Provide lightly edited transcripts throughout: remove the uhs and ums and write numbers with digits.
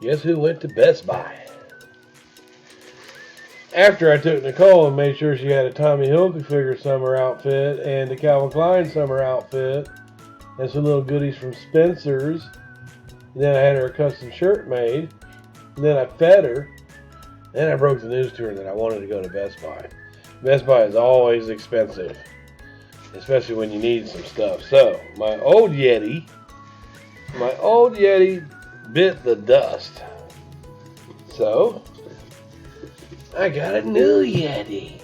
Guess who went to Best Buy? After I took Nicole and made sure she had a Tommy Hilfiger summer outfit and a Calvin Klein summer outfit and some little goodies from Spencer's. And then I had her a custom shirt made. And then I fed her. Then I broke the news to her that I wanted to go to Best Buy. Best Buy is always expensive, especially when you need some stuff. So my old Yeti bit the dust. So I got a new Yeti.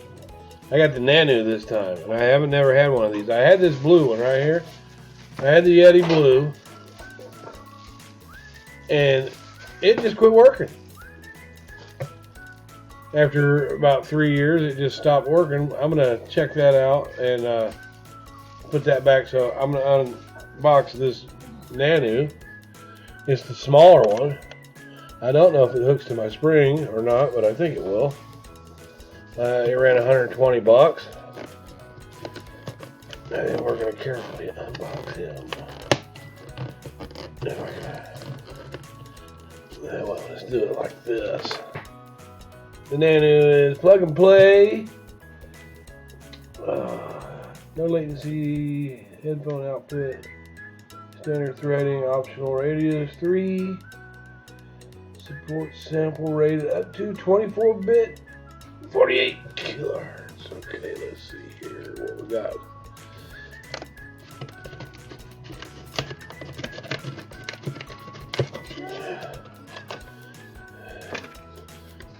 I got the Nano this time, and I haven't never had one of these. I had this blue one right here. I had the Yeti blue, and it just quit working. After about 3 years, it just stopped working. I'm gonna check that out and put that back. So I'm gonna unbox this Nano. It's the smaller one. I don't know if it hooks to my spring or not, but I think it will. It ran 120 bucks. And we're going to carefully unbox him. Well, let's do it like this. The Nano is plug and play. No latency, headphone output, standard threading, optional radius 3. Support sample rate up to 24-bit, 48 kilohertz. Okay, let's see here what we got.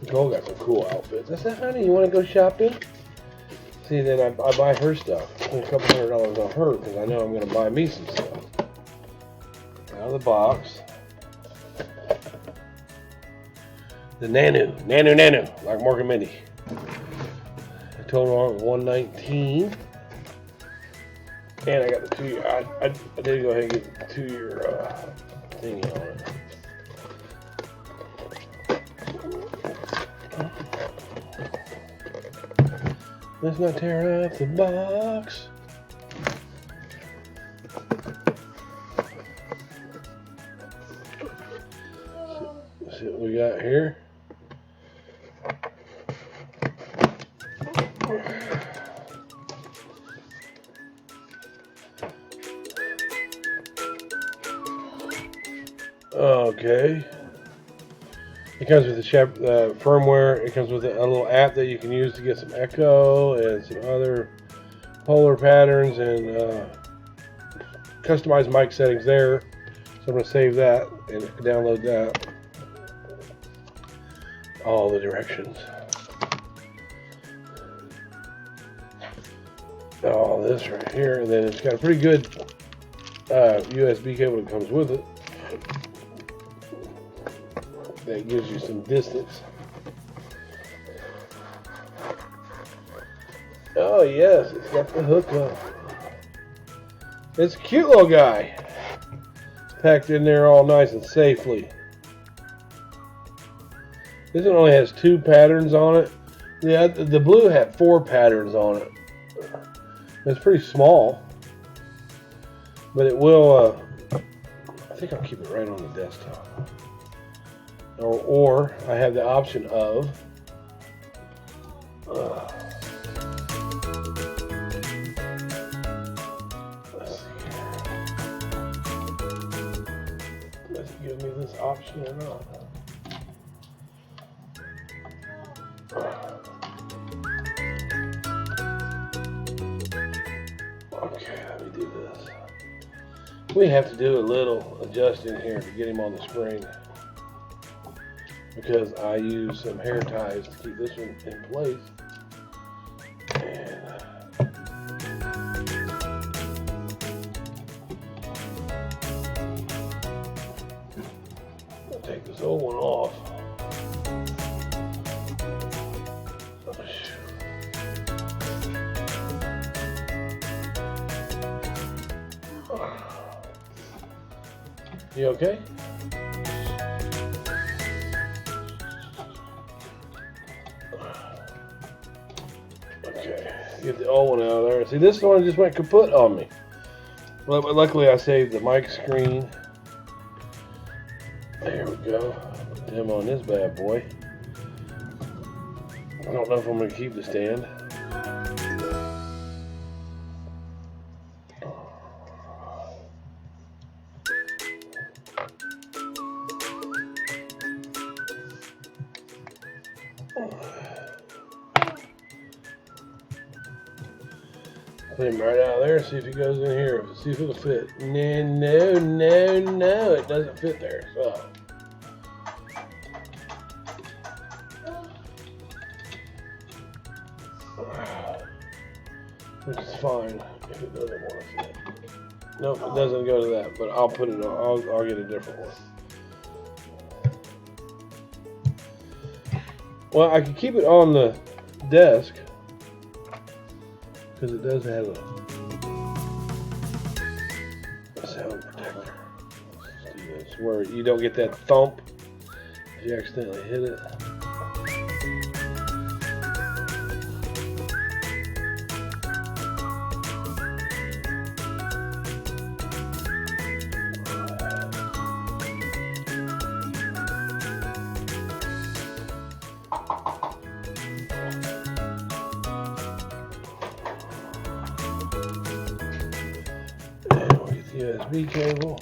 Nicole got some cool outfits. I said, honey, you want to go shopping? See, then I buy her stuff. I spend a couple $100 on her because I know I'm going to buy me some stuff. Out of the box. The Nano, like Morgan Mindy. The total on $119. And I got the 2-year. I did go ahead and get the 2-year thingy on it. Let's not tear off the box. Let's see what we got here. Okay. It comes with the firmware. It comes with a little app that you can use to get some echo and some other polar patterns and customized mic settings there. So I'm going to save that and download that. All the directions. All this right here, and then it's got a pretty good USB cable that comes with it. That gives you some distance. Oh yes, it's got the hookup. It's a cute little guy. It's packed in there all nice and safely. This one only has 2 patterns on it. The blue had 4 patterns on it. It's pretty small, but it will. I think I'll keep it right on the desktop. Or I have the option of let's see here. Does it give me this option or not? Okay, let me do this. We have to do a little adjusting here to get him on the spring, because I use some hair ties to keep this one in place. And I'll take this old one off. You okay? Get the old one out of there. See, this one just went kaput on me. Well, luckily I saved the mic screen There we go. Put them on this bad boy. I don't know if I'm going to keep the stand. Put him right out there, see if he goes in here, see if it'll fit. No, it doesn't fit there, so. Which is fine if it doesn't want to fit. Nope, it doesn't go to that, but I'll put it on, I'll get a different one. Well, I can keep it on the desk, because it does have a sound protector. Let's do this where you don't get that thump if you accidentally hit it. USB cable.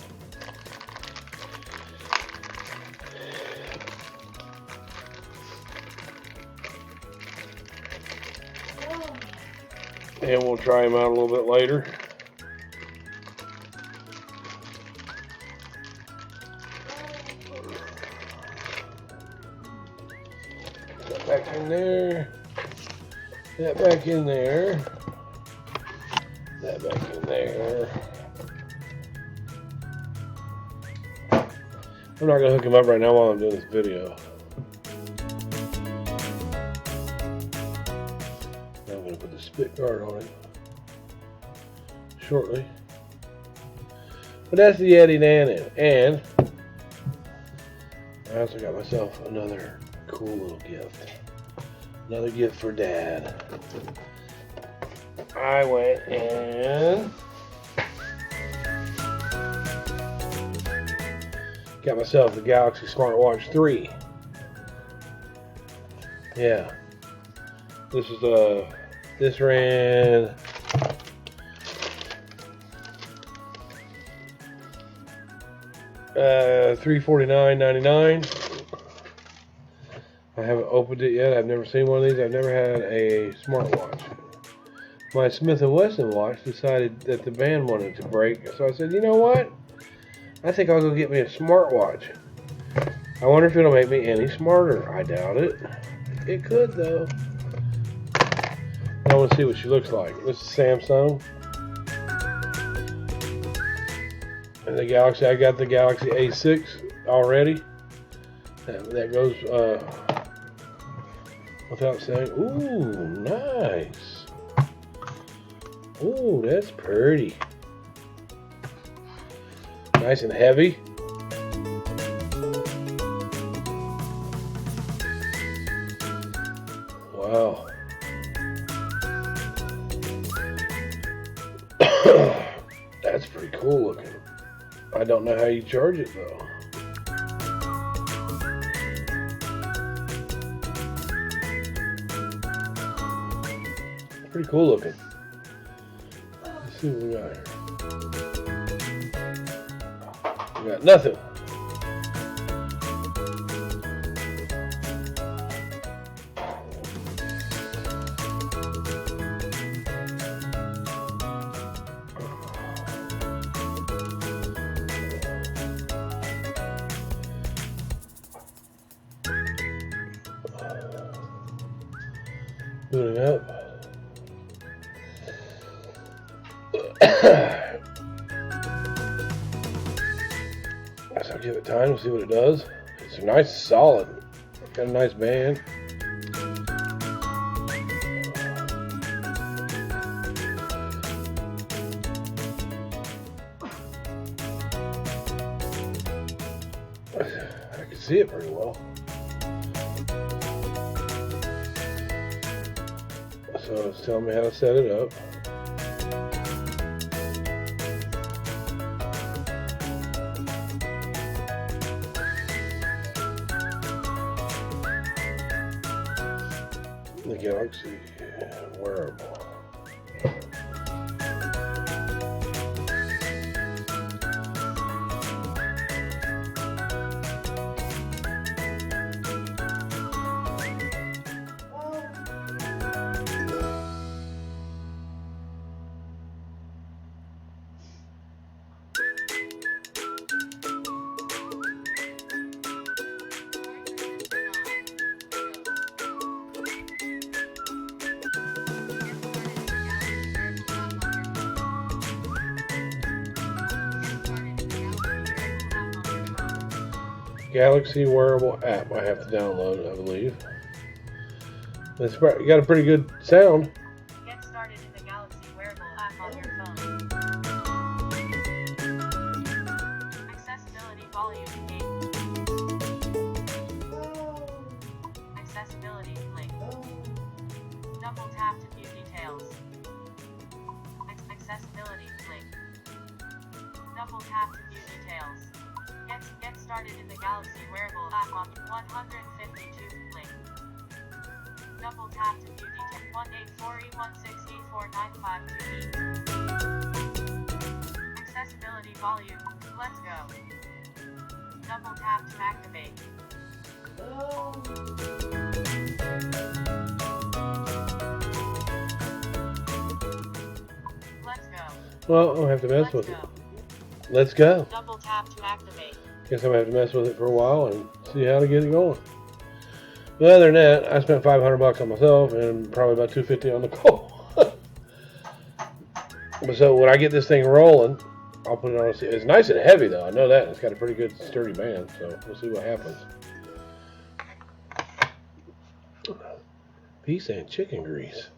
And we'll try him out a little bit later. That back in there. That back in there. That back in there. I'm not going to hook him up right now while I'm doing this video. I'm going to put the spit guard on it shortly. But that's the Yeti Nano. And I also got myself another cool little gift. Another gift for Dad. I went and got myself the Galaxy Smartwatch 3. Yeah. This is this ran $349.99. I haven't opened it yet. I've never seen one of these. I've never had a smartwatch. My Smith & Wesson watch decided that the band wanted to break, so I said, you know what? I think I'll go get me a smartwatch. I wonder if it'll make me any smarter. I doubt it. It could, though. I want to see what she looks like. This is Samsung. And the Galaxy, I got the Galaxy A6 already. That goes without saying. Ooh, nice. Ooh, that's pretty. Nice and heavy. Wow. That's pretty cool looking. I don't know how you charge it though. Pretty cool looking. Let's see what we got here. We got nothing. Booting up. I'll give it time to see what it does. It's a nice solid. Got a nice band. I can see it pretty well. So it's telling me how to set it up. The Galaxy wearable. Galaxy wearable app. I have to download it, I believe. It's got a pretty good sound. Get started in the Galaxy wearable app on your phone. Accessibility volume game. Accessibility link. Double tap to view details. Accessibility link. Double tap to view details. Get started in the Galaxy wearable app on 152 link. Double tap to view details. 184E1684952E. Accessibility volume. Let's go. Double tap to activate. Let's go. Well, I'll have to mess with it. Let's go. Double tap to activate. Guess I'm gonna have to mess with it for a while and see how to get it going. But other than that, I spent $500 on myself and probably about $250 on the call. But so when I get this thing rolling, I'll put it on. It's nice and heavy though. I know that. It's got a pretty good sturdy band. So we'll see what happens. Peace and chicken grease.